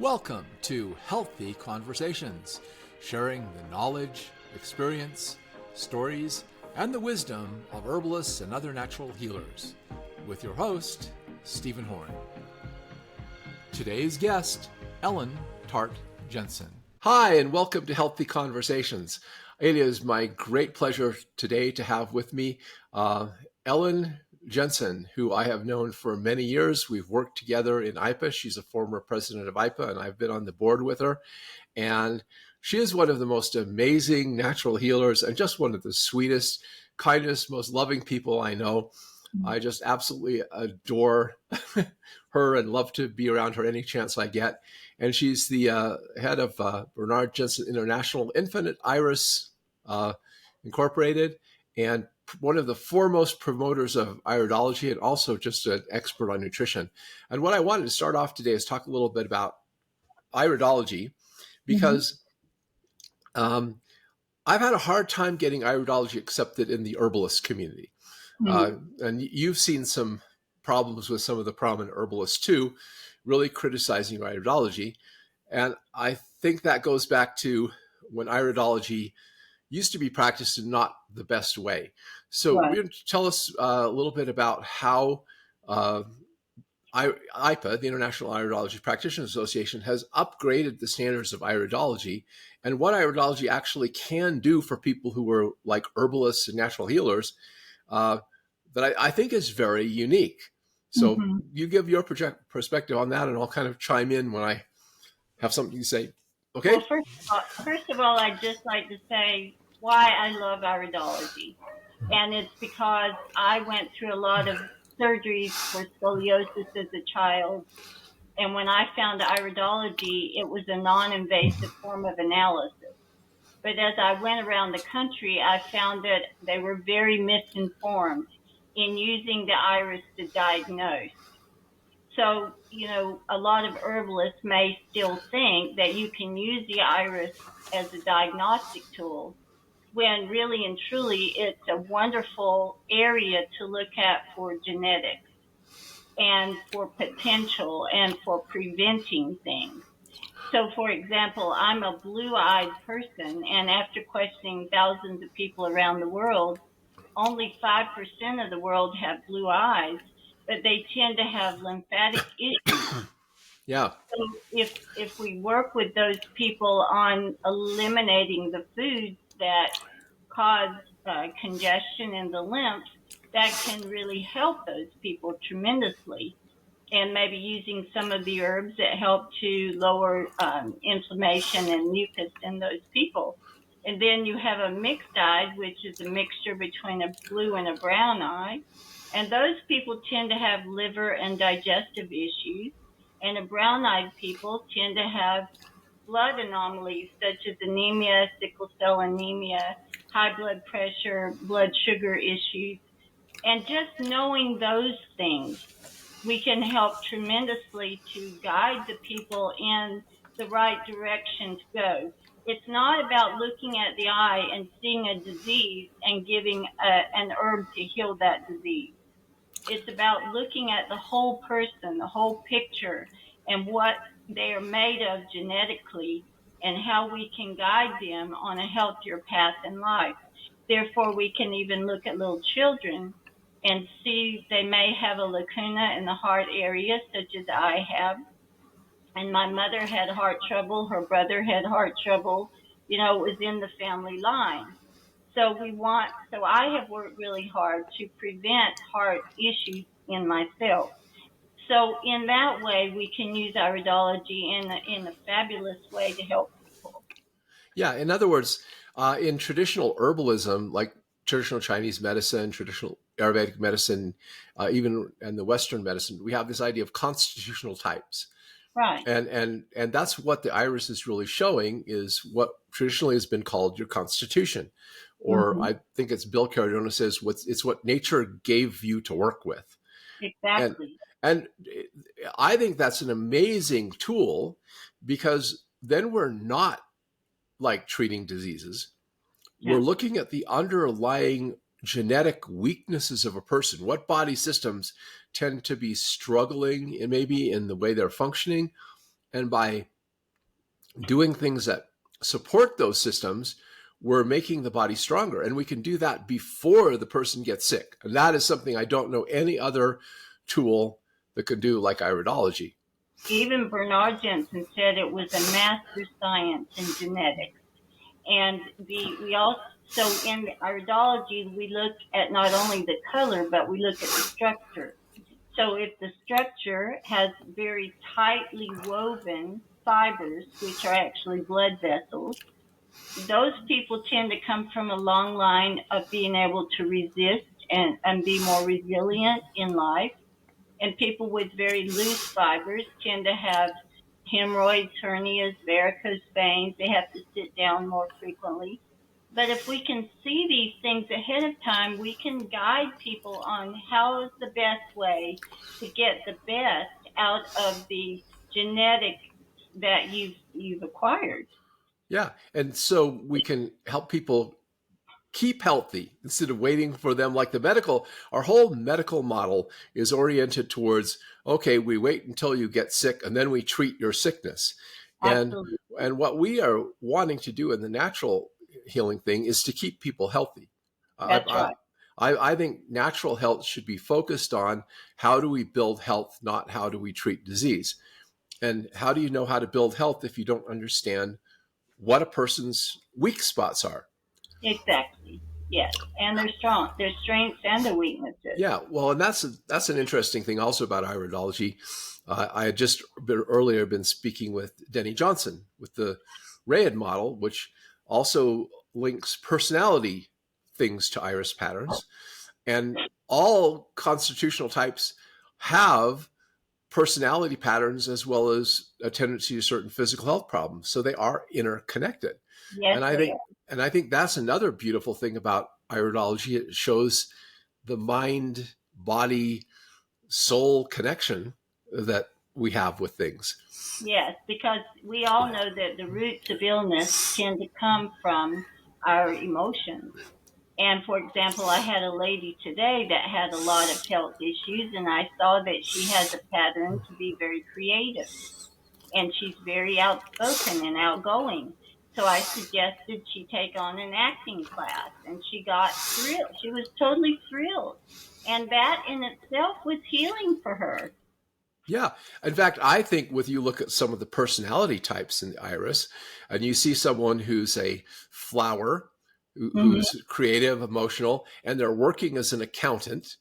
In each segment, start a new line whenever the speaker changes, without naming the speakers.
Welcome to Healthy Conversations, sharing the knowledge, experience, stories, and the wisdom of herbalists and other natural healers, with your host, Stephen Horn. Today's guest, Ellen Tart Jensen. Hi, and welcome to Healthy Conversations. It is my great pleasure today to have with me Ellen Jensen, who I have known for many years. We've worked together in IPA. She's a former president of IPA, and I've been on the board with her. And she is one of the most amazing natural healers and just one of the sweetest, kindest, most loving people I know. I just absolutely adore her and love to be around her any chance I get. And she's the head of Bernard Jensen International Infinite Iris Incorporated, and one of the foremost promoters of iridology, and also just an expert on nutrition. And what I wanted to start off today is talk a little bit about iridology, because I've had a hard time getting iridology accepted in the herbalist community. And you've seen some problems with some of the prominent herbalists too, really criticizing iridology. And I think that goes back to when iridology used to be practiced in not the best way. So tell us a little bit about how IPA, the International Iridology Practitioners Association, has upgraded the standards of iridology and what iridology actually can do for people who are like herbalists and natural healers that I think is very unique. So you give your perspective on that, and I'll kind of chime in when I have something to say. Okay?
Well, first of all, I'd just like to say why I love iridology. And it's because I went through a lot of surgeries for scoliosis as a child. And when I found iridology, it was a non-invasive form of analysis. But as I went around the country, I found that they were very misinformed in using the iris to diagnose. So, a lot of herbalists may still think that you can use the iris as a diagnostic tool, when really and truly it's a wonderful area to look at for genetics and for potential and for preventing things. So, for example, I'm a blue-eyed person, and after questioning thousands of people around the world, only 5% of the world have blue eyes, but they tend to have lymphatic issues.
Yeah.
So if we work with those people on eliminating the foods that cause congestion in the lymph, that can really help those people tremendously. And maybe using some of the herbs that help to lower inflammation and mucus in those people. And then you have a mixed eye, which is a mixture between a blue and a brown eye. And those people tend to have liver and digestive issues. And the brown-eyed people tend to have blood anomalies such as anemia, sickle cell anemia, high blood pressure, blood sugar issues. And just knowing those things, we can help tremendously to guide the people in the right direction to go. It's not about looking at the eye and seeing a disease and giving an herb to heal that disease. It's about looking at the whole person, the whole picture, and what they are made of genetically, and how we can guide them on a healthier path in life. Therefore, we can even look at little children and see they may have a lacuna in the heart area, such as I have. And my mother had heart trouble. Her brother had heart trouble. It was in the family line. So I have worked really hard to prevent heart issues in myself. So in that way, we can use iridology in a fabulous way to help people.
Yeah. In other words, in traditional herbalism, like traditional Chinese medicine, traditional Ayurvedic medicine, even in the Western medicine, we have this idea of constitutional types.
Right.
And that's what the iris is really showing, is what traditionally has been called your constitution. Or I think it's Bill Cardona says, it's what nature gave you to work with.
Exactly.
And I think that's an amazing tool, because then we're not like treating diseases. We're looking at the underlying genetic weaknesses of a person. What body systems tend to be struggling maybe in the way they're functioning, And by doing things that support those systems, we're making the body stronger. And we can do that before the person gets sick. And that is something I don't know any other tool that can do like iridology.
Even Bernard Jensen said it was a master science in genetics. And we also, so in iridology, we look at not only the color, but we look at the structure. So if the structure has very tightly woven fibers, which are actually blood vessels, those people tend to come from a long line of being able to resist and be more resilient in life. And people with very loose fibers tend to have hemorrhoids, hernias, varicose veins. They have to sit down more frequently. But if we can see these things ahead of time, we can guide people on how is the best way to get the best out of the genetics that you've acquired.
Yeah. And so we can help people keep healthy instead of waiting for them like the medical. Our whole medical model is oriented towards, okay, we wait until you get sick and then we treat your sickness. and
Absolutely.
and what we are wanting to do in the natural healing thing is to keep people healthy.
That's
I,
right.
I think natural health should be focused on how do we build health, not how do we treat disease. And how do you know how to build health if you don't understand what a person's weak spots are?
Exactly. Yes. And they're strong. Their strengths and their weaknesses.
Yeah, well, and that's an interesting thing also about iridology. I had just earlier been speaking with Denny Johnson with the Rad Model, which also links personality things to iris patterns, and all constitutional types have personality patterns as well as a tendency to certain physical health problems. So they are interconnected.
Yes,
And I
they
think
are.
and I think that's another beautiful thing about iridology. It shows the mind, body, soul connection that we have with things.
Yes, because we all know that the roots of illness tend to come from our emotions. And for example, I had a lady today that had a lot of health issues, and I saw that she has a pattern to be very creative, and she's very outspoken and outgoing. So I suggested she take on an acting class, and she got thrilled. She was totally thrilled. And that in itself was healing for her.
Yeah. In fact, I think with you look at some of the personality types in the iris, and you see someone who's a flower,
Hmm.
who's creative, emotional, and they're working as an accountant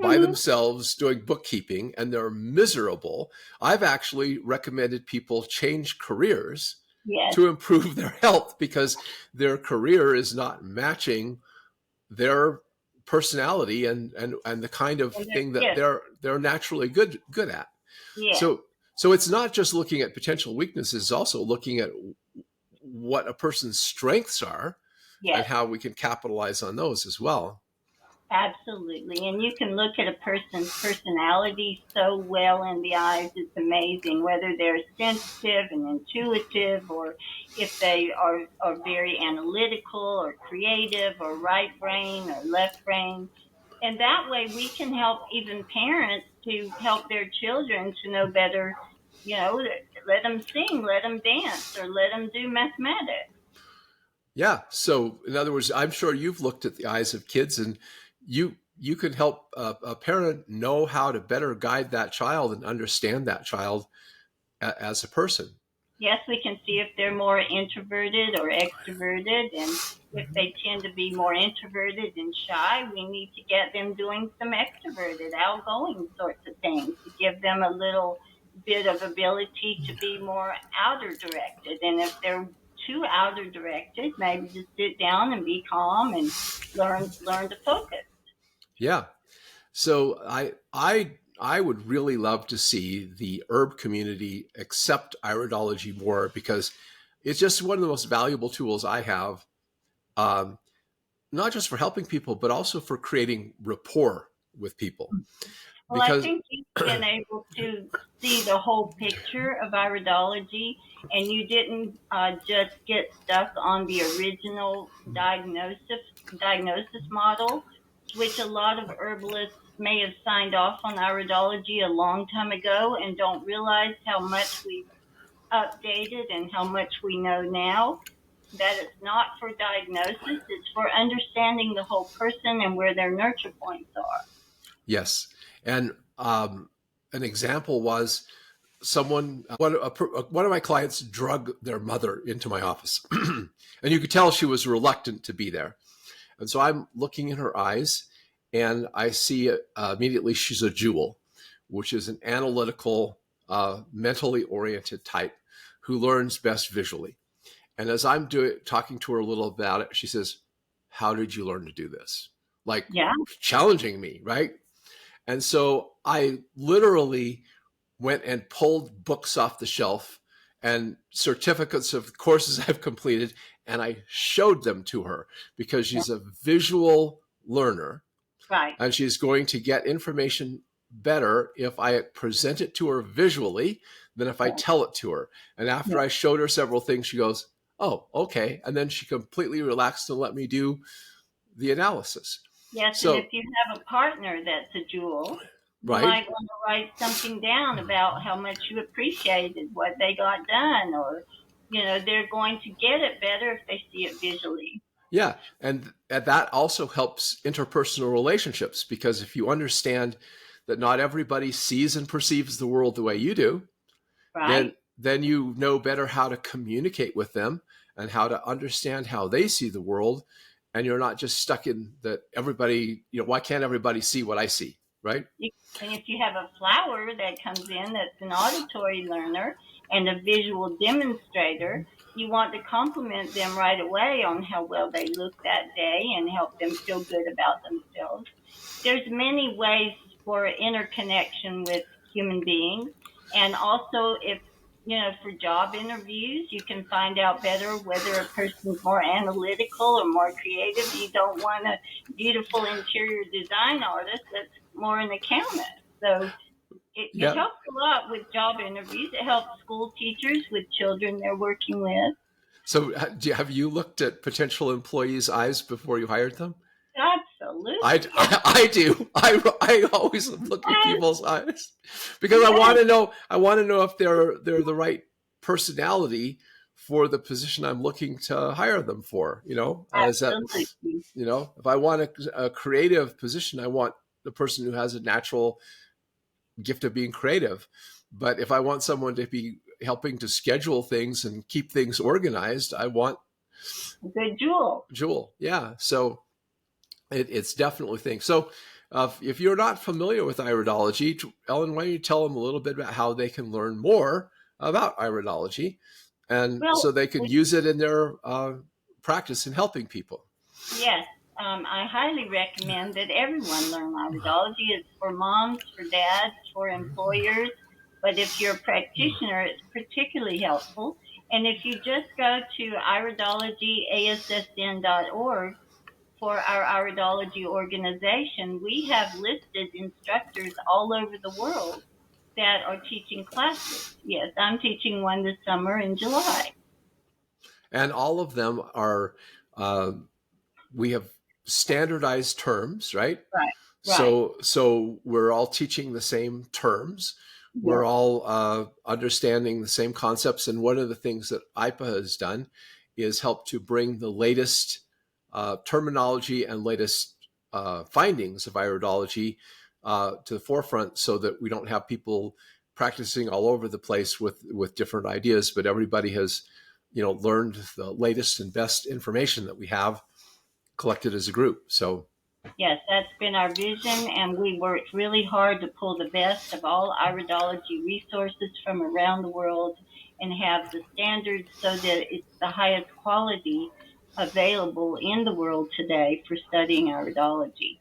by
Hmm.
themselves doing bookkeeping and they're miserable. I've actually recommended people change careers
Yes.
to improve their health because their career is not matching their personality and the kind of
And
thing that
yes,
they're naturally good at.
yes,
So it's not just looking at potential weaknesses, it's also looking at what a person's strengths are and
yes.
how we can capitalize on those as well.
Absolutely. And you can look at a person's personality so well in the eyes, it's amazing, whether they're sensitive and intuitive or if they are very analytical or creative or right brain or left brain. And that way we can help even parents to help their children to know better, let them sing, let them dance, or let them do mathematics.
Yeah. So, in other words, I'm sure you've looked at the eyes of kids, and you can help a parent know how to better guide that child and understand that child as a person.
Yes, we can see if they're more introverted or extroverted. And if they tend to be more introverted and shy, we need to get them doing some extroverted, outgoing sorts of things to give them a little bit of ability to be more outer directed. And if they're too outer directed, maybe just sit down and be calm and learn to focus.
Yeah. So I would really love to see the herb community accept iridology more because it's just one of the most valuable tools I have, um, not just for helping people, but also for creating rapport with people.
Well, I
Because
think you've been able to see the whole picture of iridology, and you didn't just get stuck on the original diagnosis model, which a lot of herbalists may have signed off on iridology a long time ago and don't realize how much we've updated and how much we know now, that it's not for diagnosis, it's for understanding the whole person and where their nurture points are.
Yes. And an example was one of my clients drug their mother into my office. And you could tell she was reluctant to be there. And so I'm looking in her eyes and I see immediately she's a jewel, which is an analytical, mentally oriented type who learns best visually. And as I'm talking to her a little about it, she says, "How did you learn to do this?" Like
Yeah,
challenging me, right? And so I literally went and pulled books off the shelf and certificates of courses I've completed, and I showed them to her because
yeah,
she's a visual learner
right.
and she's going to get information better if I present it to her visually than if I
Yeah,
tell it to her. And after
yeah.
I showed her several things, she goes, "Oh, okay." And then she completely relaxed and let me do the analysis.
Yes, and if
So,
you have a partner that's a jewel, you
right.
might want to write something down about how much you appreciated what they got done, or, they're going to get it better if they see it visually,
Yeah. And that also helps interpersonal relationships because if you understand that not everybody sees and perceives the world the way you do,
right?
then you know better how to communicate with them and how to understand how they see the world. And you're not just stuck in that everybody, why can't everybody see what I see? Right.
And if you have a flower that comes in that's an auditory learner and a visual demonstrator, you want to compliment them right away on how well they look that day and help them feel good about themselves. There's many ways for interconnection with human beings. And also, if, for job interviews, you can find out better whether a person's more analytical or more creative. You don't want a beautiful interior design artist that's more an accountant. So it
Yeah.
helps a lot with job interviews. It helps school teachers with children they're working with.
So have you looked at potential employees' eyes before you hired them? I,
Absolutely. Yes.
I, I do. I always look at
Yes.
people's eyes because I want
Yes.
to know. I want to know if they're the right personality for the position I'm looking to hire them for. Is that
Absolutely.
if I want a creative position, I want the person who has a natural gift of being creative. But if I want someone to be helping to schedule things and keep things organized, I want
Good jewel.
Jewel. Yeah. So it's definitely things. So if you're not familiar with iridology, Ellen, why don't you tell them a little bit about how they can learn more about iridology, and
Well,
so they could use it in their practice in helping people.
yes. I highly recommend that everyone learn iridology. It's for moms, for dads, for employers. But if you're a practitioner, it's particularly helpful. And if you just go to iridologyassn.org for our iridology organization, we have listed instructors all over the world that are teaching classes. Yes, I'm teaching one this summer in July.
And all of them are uh, we have standardized terms, right?
Right, right.
So we're all teaching the same terms. We're
Yes,
all understanding the same concepts. And one of the things that IPA has done is help to bring the latest terminology and latest findings of iridology to the forefront, so that we don't have people practicing all over the place with different ideas, but everybody has learned the latest and best information that we have collected as a group. So
yes, that's been our vision, and we worked really hard to pull the best of all iridology resources from around the world and have the standards so that it's the highest quality available in the world today for studying iridology.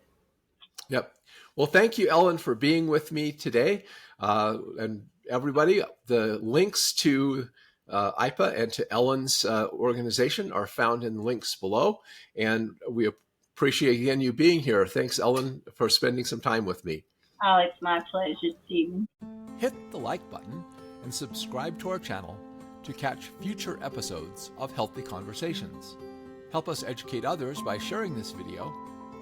yep. Well, thank you, Ellen, for being with me today. And everybody, the links to IPA and to Ellen's organization are found in the links below. And we appreciate again you being here. Thanks, Ellen, for spending some time with me.
Oh, it's my pleasure, Stephen.
Hit the like button and subscribe to our channel to catch future episodes of Healthy Conversations. Help us educate others by sharing this video,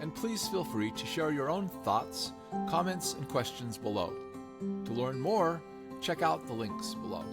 and please feel free to share your own thoughts, comments, and questions below. To learn more, check out the links below.